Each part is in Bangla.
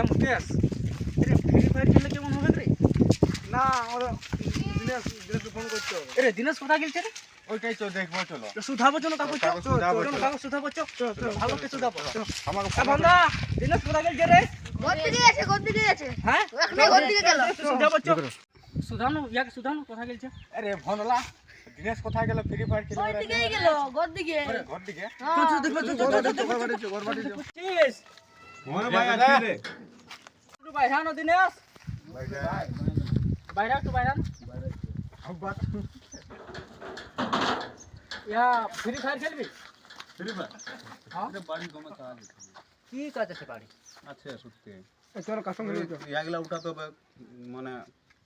মুকেশ, আরে ফ্রি ফায়ার খেললে কেমন হবে রে? না ওরা দিনেশকে ফোন করতে হবে। আরে দিনেশ কোথায় গেলছে রে? ওইটাই তো দেখবো চলো। তো সুধাবো চলো কাগজ কাগজ সুধাবো, চলো। কাগজ সুধাবো চলো ভালো করে সুধাবো আমাকে বন্ধা দিনেশ কোথায় গেলছে রে? ঘর দিকে গেছে হ্যাঁ এখনো ঘর দিকে গেল সুধাবো চলো সুধানো ইয়াকে সুধানো কোথায় গেলছে? আরে ভনলা দিনেশ কোথায় গেল ফ্রি ফায়ার খেলতে? ঘর দিকেই গেল ঘর দিকে ঘর দিকে। চল চল দেখো চল ঘর বাড়ি চিস মোর ভাই আছে রে। একটু বাইরে আনো দিনেশ বাইরে একটু বাইরে আনো আব্বা ইয়া ফ্রি ফায়ার খেলবি? ফ্রি ফায়ার হ্যাঁ এটা বাড়ি কমে কাজ কি কাজ আছে বাড়ি? আছে সত্যি। চলো কাস্টম ইয়াগুলা উঠাতে হবে, মানে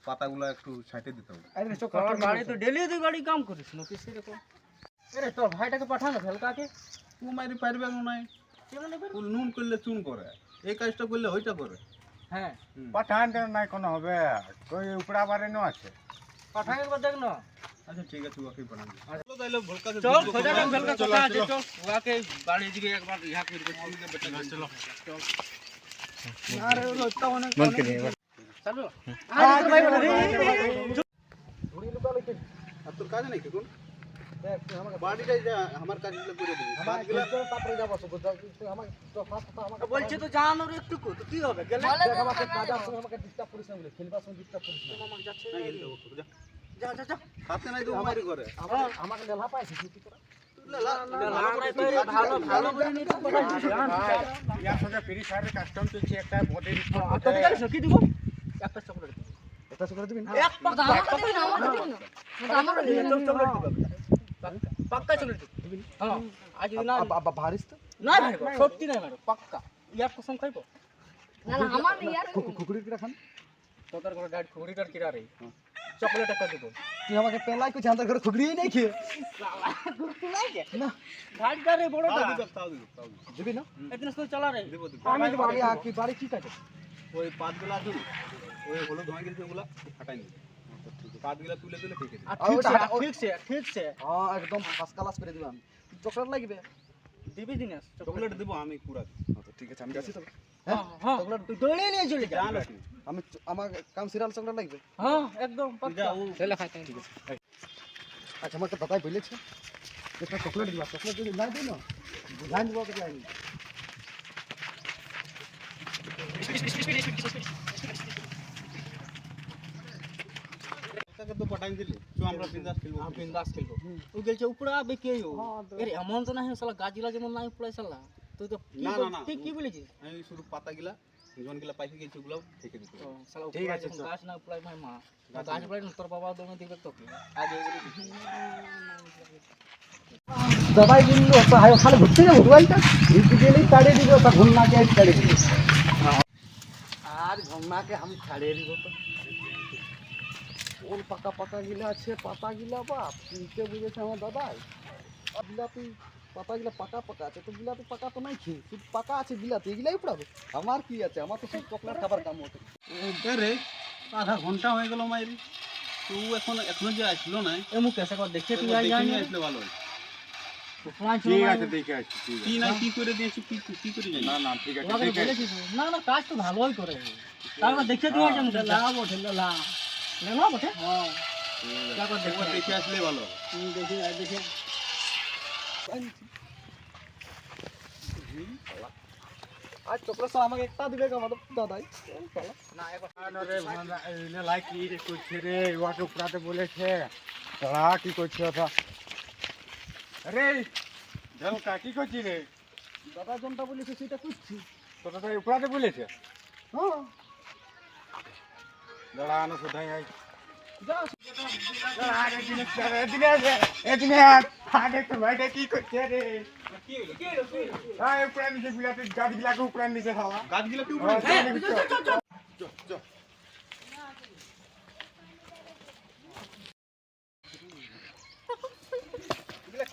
পাতাগুলো একটু ছাইটে দিতে হবে। আরে তো গাড়ি তো ডেলি তুই গাড়ি কাম করিস না কিসে রে? আরে তোর ভাইটাকে পাঠানো ভেলকাকে ও মারি পারবে নাই, কেমন নেবে? ও নুন করলে চুন করে, এই কাজটা করলে ওইটা করে। হ্যাঁ পাঠান নাই কোনো হবে, কই উপরা বারে নো আছে। পাঠান একবার দেখ না। আচ্ছা ঠিক আছে, ওকে পাঠান চলো তাইলে ভলকাতে চল খোঁজাটা ভেলকা কথা আছে চল ওকে বাড়ি দিকে একবার ইহা করে দে চলো চল আরে লোকটা অনেক মন কে নিয়ে চলো আরে তো ভাই বলে রে ঘুরি লুকা লইতে আর তোর কাজ নাই কি কোন আমাকে বাড়িটাই যা আমার কাজগুলো করে দিবি, কাজগুলো তারপরে যাব আমাকে তো ফাস্ট আমাকে বলছে তো জানো রে একটু তো কি হবে গেলে আমাকে কাজ আছে আমাকে ডিস্টার্ব করিস না বলে খেলবার সময় ডিস্টার্ব করিস না আমাকে যাচ্ছে না গেলে ওকে যা যা যা যা হাতে নাই তো মারি করে আমাকে লেলা পাইছিস কি তোরা ভালো ভালো করে নিতে পারছিস ইয়ার সঙ্গে ফ্রি ফায়ারের কাস্টম চলছে, একটা বডির তোকে জানিস কি দিব একটা চকলেট দিব একটা চকলেট দিবি না এক পাকা দিবি না আমাকে দিবি না আমাকে দিবি না চকলেট দিব পাক্কা চকলেট দিবি হ্যাঁ আজ না ভারিস তো না ভাই সত্যি না ভাই পাক্কা ইয়ার কসম খাইবো না না আমার ইয়ার খুকুড়ি কিরা খান তোদের ঘরে ডাইরেক্ট খুকুড়িটার কিরা রে চকলেট একটা দিব তুই আমাকে পেলাই কইছিস আমাদের ঘরে খুগড়িই নাই খেয়ে না গাড়িটা রে বড়টা তাও দিবি না এদিন তো চালা রে দিব দিব আমি দেবো, আমি আর কি বাড়ি কি কাজে ওই পাতগুলো আছে ওই হলুদ হয়ে গেছে, ওগুলা ফাটাই নি, পাতগুলো তুলে তুলে ফেকে দিবি। আর আর ওটা ঠিক সে হ্যাঁ একদম ফার্স্ট ক্লাস করে দিলাম। চকলেট লাগবে? দিবি দিনেশ চকলেট দিব আমি পুরা ঠিক আছে আমি যাচ্ছি তবে। হ্যাঁ হ্যাঁ তুই দৌড়ে নিয়ে চলে যা জানো কি আমি আমার কাম সিরিয়াল চকলেট লাগবে। হ্যাঁ একদম যা পাক্কা ও চলে খাইতে ঠিক আছে আচ্ছা আমাকে দাদাই বলেছে একটা চকলেট দিবা, চকলেট যদি নাই দিই না বুঝাই দিব কি আমি টাকা তো পাঠাই দিলি তো আমরা বিন্দাস খেলবো। আমি বিন্দাস খেলবো তুই গেলছে উপরে আবে কে ও এর এমন তো না শালা গাজিলা যেমন নাই উপরে শালা তুই তো না, না, না। তুই কি বলেছিস আমি শুধু পাতাগুলা জনগুলা পাইছে গেছে, ওগুলাও ফেকে দিতে হবে। শালা ঠিক উপরে আছে, যখন গাছ না উপরে ভাই মা গাছ উপরে তোর বাবা দমে দিবে তোকে আগে এগুলো দাদাই বললো হাই খালি ঘুরতে যাবো মোবাইলটা ঘুরতে গেলেই তাড়িয়ে দিব, তা ঘুমনাকে তাড়িয়ে দিব। আর ঘুমনাকে আমি ছাড়িয়ে দিব তো ওর পাকা পাকা গিলা আছে, পাতা গিলা বাপ কিনতে বুঝেছে আমার দাদাই। বিলাতি পাতা গিলা পাকা পাকা আছে, তো বিলাতি পাকা তো নাই খেয়ে শুধু পাকা আছে বিলাতি, এগুলাই পড়াবে। আমার কি আছে, আমার তো শুধু চকলেট খাবার কাম হতো। রে আধা ঘন্টা হয়ে গেল মাইরি, তো ও এখনো যে আসলো না, এ মুখ এসে কর দেখে তুই আই দেখে জানি নিয়ে আসলে ভালো হয়। পাঁচ দেখে আসছি কি না কি করে দিয়েছি, কি করে জানি না ঠিক না না কাজ তো ভালোই করে তারপর দেখে তুই আই জানি লাভ ওঠে লাভ না বটে হ্যাঁ তারপর দেখে আসলে ভালো। দেখে দেখে আর চকলেট সব আমাকে একটা দিবে আমার দাদাই। না একবার লাইক কি করছে রে, ওয়াকে উপরাতে বলেছে তোরা কি করছিস ওটা? আরে ঝলকা কি করছিস রে? দাদা জনটা বলেছে সেটা করছি। তোরা তো উপরাতে বলেছে হ্যাঁ দাঁড়ানো কোথায় আই যা কি করছে রে? উপরে নিচে বিলাতে গাছগুলাকে উপরে নিচে খাওয়া, গাছগুলাকে উপরে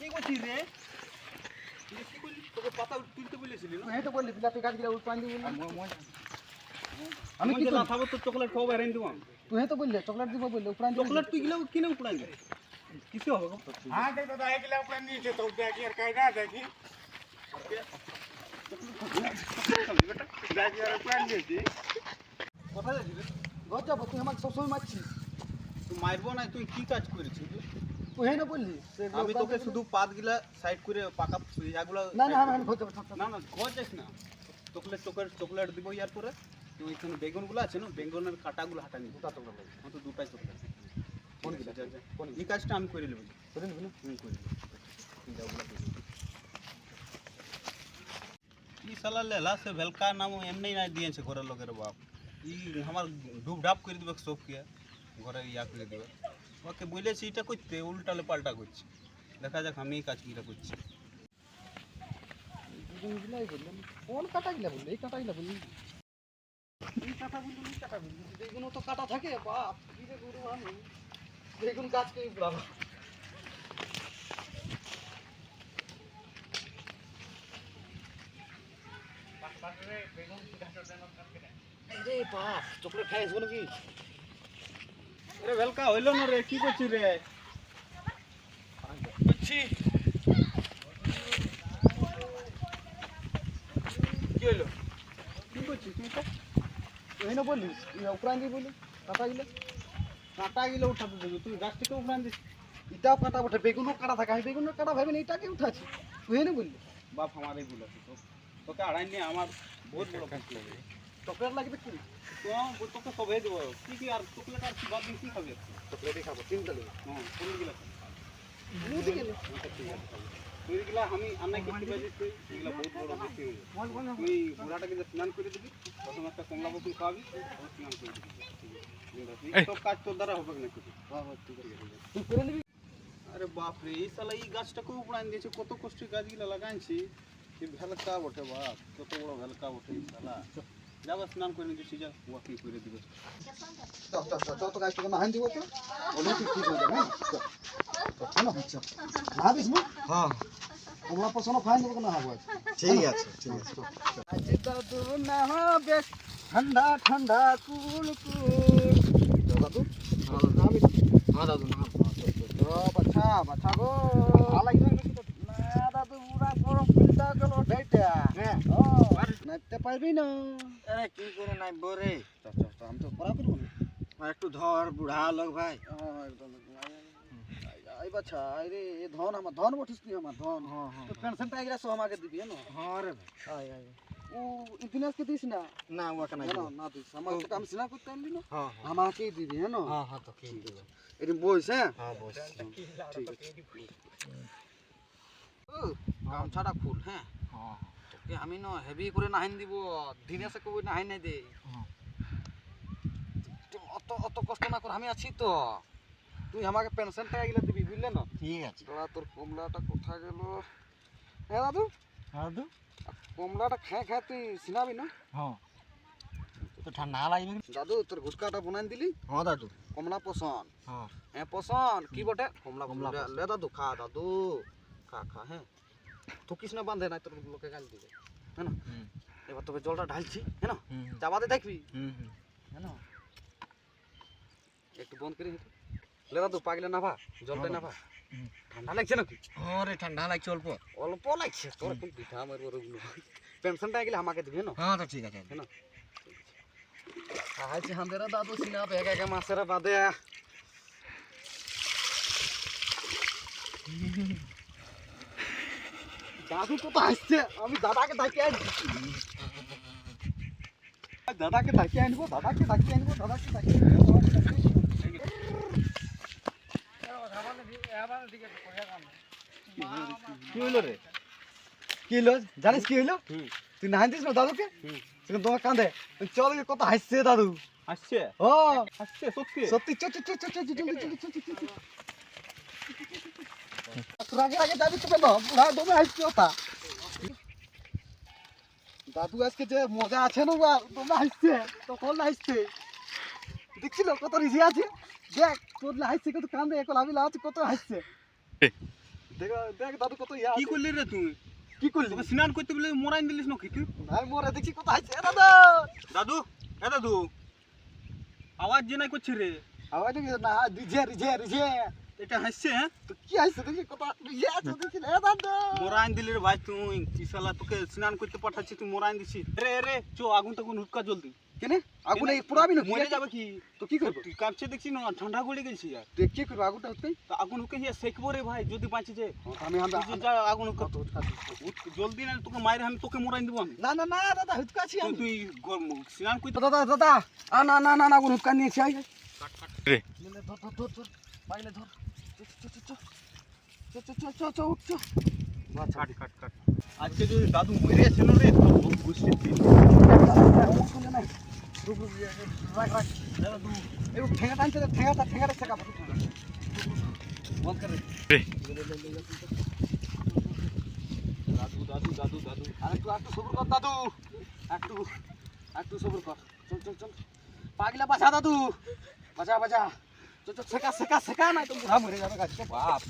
কি করছিস রে? তোকে পাতা তুলতে বলেছিলি না? তুই তো বললি বিলাতি গাছগুলা উৎপান দিবি না। আমি কি না খাবো তো চকলেট খাবো এরেন দিব। তুই তো বললি চকলেট দিব বললি উপরান চকলেট তুই গিলাও কিনে উপরান দে কিছু হবে গো। হ্যাঁ দেখো তো একলা উপরান নিচে তো দেখি আর কায়দা দেখি কোথায় যাবি রে? ঘর যাবো, তুই আমাকে সবসময় মারছিস। তুই মারবো না, তুই কি কাজ করেছিস? তুই হেন বললি আমি তোকে শুধু পাতগুলা সাইড করে পাকা ইয়াগুলা না না আমি ঘর যাবো, থাক, থাক। না না ঘর যাস না, চকলেট দিব ইয়ার পরে তুই এখানে বেগুনগুলো আছে না, বেগুনের কাঁটাগুলো হাঁটা নিবি। দুটা তোমরা লাগবে। তো দুটাই চকলেট কোন গিলা? কোন এই কাজটা আমি করে নেবো। করে নিবি না? করে নেবো। ই সালা লেলা সে ভেলকা নাম এমনি না দিয়েছে ঘরের লোকের বাপ। ই আমার ডুব ডাব করে দিবে সব কে ঘরে ইয়া করে দিবে। ওকে বলেছি এটা করতে, উল্টালে পাল্টা করছে। দেখা যাক আমি এই কাজ কিটা করছি। দুজন গিলাই বললাম, কোন কাটা গিলা বললি? এই কাটা গিলা বললি? এই কাটা বললি, এই কাটা বললি? বেগুনও তো কাটা থাকে, বাপ কি রে গুরু আমি বেগুন গাছ কে উড়াবো। রে বাপ, চকলেট খাই আসবো নাকি? আরে ভেলকা হইলো না রে, কি করছিস রে? বুঝছি। কি হইলো? কি করছিস তুই? তুই না বললিস, উপরান দিয়ে বললি কাটা গিলা। কাঁটা গিলে উঠাতে দেবি, তুই গাছ থেকে উঠান দিস। এটাও কাটা বটে, বেগুনও কাটা থাকে, আমি বেগুনের কাটা ভাবেন এটাকে উঠাচ্ছি। তুই না বললি বাপ আমার এই ভুল আছে, তোকে আড়াই নিয়ে আমার বহুত বড় কাজ লাগে। চকলেট লাগবে কি? তো তোকে সবাই দেবো কি কি, আর চকলেট আর বাদ দিয়ে কি খাবি? চকলেটই খাবো, চিন্তা নেই। হ্যাঁ কোন গিলা মুদি গেলে তুই গিলা আমি আন্নাই করতে পারি, তুই এগুলা বহুত বড় বেশি হয়ে যায়। তুই ঘোড়াটাকে যে স্নান করে দিবি, প্রথম একটা কমলা বকুল খাওয়াবি, তারপর স্নান করে দিবি। এই সব কাজ তোর দ্বারা হবে না কিছু। তুই করে নিবি। আরে বাপ রে, এই শালা এই গাছটাকে উপড়ান দিয়েছে, কত কষ্টে গাছগুলা লাগাইছি। এই ভেলকা বটে বাপ, কত বড় ভেলকা বটে এই শালা। যাবা স্নান করে নিতে, যা ওয়াকিং করে দিবে। তো গাছ থেকে নাহান দিব তো ওটা তুই ঠিক হয়ে যাবে। কেন হচ্ছে না দিস মু? হ্যাঁ তোমরা পছন্দ ফাইন দেবো না হবো। ঠিক আছে ঠিক আছে। আজ দাদু না হবে ঠান্ডা ঠান্ডা কুল কুল। দাদু আমি হ্যাঁ দাদু না তো বাচ্চা বাচ্চা গো আলাই না দাদু পুরা গরম ফিল্টার গেল ডাইটা। হ্যাঁ ও নাইতে পারবি না। আরে কি করে নাই বরে, আমি তো করা করবো না। একটু ধর বুড়া লোক ভাই। একদম আই বাচ্চা আরে এ ধন আমার ধন বঠিস তুই আমার ধন। তো পেনশনটা এগুলা সব আমাকে দিবি না। হ্যাঁ রে ভাই, আয় আয় ও ইতিহাস কে দিস না। না ওকে নাই। না না দিস আমার তো আমি সিনা করতে আনলি না। হ্যাঁ আমাকেই দিবি হ্যাঁ না। হ্যাঁ হ্যাঁ তো কি দেব। এরকম বইস হ্যাঁ। হ্যাঁ বস। ঠিক আছে ও গামছাটা খুল হ্যাঁ। হ্যাঁ তোকে আমি না হেভি করে নাহিন দিব, দিনেশে কই নাহিন নাই দে। তুই অত অত কষ্ট না কর, আমি আছি তো। তুই আমাকে পেনশনটা এগুলা দিবি বুঝলে না। ঠিক আছে। দাদা তোর কমলাটা কোথা গেল? হ্যাঁ দাদু হ্যাঁ দাদু। কমলাটা খায় খায় তুই সিনাবি না। হ্যাঁ তো ঠান্ডা লাগবে। দাদু তোর গুটকাটা বনাই দিলি। হ্যাঁ দাদু। কমলা পছন্দ। হ্যাঁ হ্যাঁ পছন্দ কি বটে কমলা কমলা কমলা লে দাদু খা দাদু খা খা হ্যাঁ। থুকিস না বাঁধে নাই তোর লোকে গাল দিবে হ্যাঁ না। এবার তোকে জলটা ঢালছি হ্যাঁ না, চাবাতে দেখবি হ্যাঁ না। একটু বন্ধ করে হেঁটে লে দাদু পাগলে না ভা জলটা না ভা। ঠান্ডা লাগছে নাকি? হ্যাঁ রে ঠান্ডা লাগছে অল্প। অল্প লাগছে তোর এখন পিঠা আমার ওগুলো। পেনশনটা গেলে আমাকে দিবি না হ্যাঁ তো ঠিক আছে। হ্যাঁ না। আইছে হান্দেরা দাদু সিনা বেগে একা মাছের বাদে। দাদু তো হাসছে, আমি দাদাকে ডাকি আনছি। দাদাকে ডাকি আনবো দাদাকে ডাকি আনবো দাদাকে ডাকি আনবো। কি হইলো রে? কি হইলো জানিস কি হইলো? তুই না হাসিস না দাদুকে? তুই তোমার কাঁদে চল কত হাসছে দাদু। আসছে ও আসছে সত্যি সত্যি চ চ চ চ চ চ রাগে রাগে যাবি তো কেন? বুড়া দমে হাসছে ওটা। দাদু আজকে যে মজা আছে না বা দমে হাসছে তখন হাসছে। দেখছিল কত রিজি আছে? দেখ তোর হাসছে কত কান্দে এখন আমি লাগাচ্ছি কত হাসছে। দেখ দেখ দাদু কত ইয়া কি করলি রে তুই? কি করলি? তোকে স্নান করতে বলে মরাইন দিলিস নাকি তুই? আমি মরে দেখছি কত হাসছে দাদা। দাদু এ দাদু আওয়াজ যে নাই করছে রে। আওয়াজ না রিজে রিজে রিজে এটা হাসছে হ্যাঁ তো কি আইছে দেখি কথা ইয়ে আছে দেখি এ দাদা মোরাইন দিলি রে ভাই তুই কি শালা তোকে স্নান করতে পাঠাচ্ছি তুই মোরাইন দিছি রে রে চো আগুন টাগুন হুটকা জলদি কেনে আগুন এই পুরাবি না মরে যাবে কি তো কি করব তুই কাঁপছে দেখছি না ঠান্ডা গড়ে গেছি আর তুই কি করব আগুনটা হচ্ছে তা আগুন হুকে হিয়া সেকবো রে ভাই যদি বাঁচি যে আমি আমরা তুই যে যা আগুন হুকা জলদি না তোকে মায়ের আমি তোকে মোরাইন দেবো আমি না না না দাদা হুতকা আছি আমি তুই স্নান করতে দাদা দাদা আ না না না না আগুন হুতকা নিয়েছি আই রে। ধর ধর ধর ধর পাইলে ধর চ আজকে যদি দাদু মরে ছিল রে তো বুঝতে ঠেঙ্গা টানছে ঠেঙ্গাটা শেখা বন্ধ করে রে। দাদু দাদু দাদু দাদু একটু সবুর কর দাদু একটু সবুর কর চল পাগলা বাঁচা দাদু বাঁচা চল শেখা না তো বুড়া মরে যাবে গাছ বাপ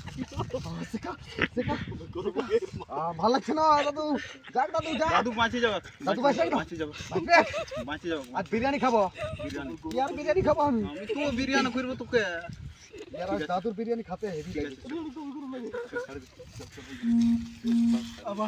শেখা ভালো লাগছে না দাদু যাক দাদু যা দাদু বাঁচি যাবে দাদু বাঁচি যাবে? বাঁচি যাবে বাঁচবে? বাঁচি যাবে আজ বিরিয়ানি খাবো বিরিয়ানি কি আর বিরিয়ানি খাবো আমি আমি তো বিরিয়ানি করবো তোকে यार आज दादुर बिरयानी खाते हैं हेवी ঠিক আছে। अब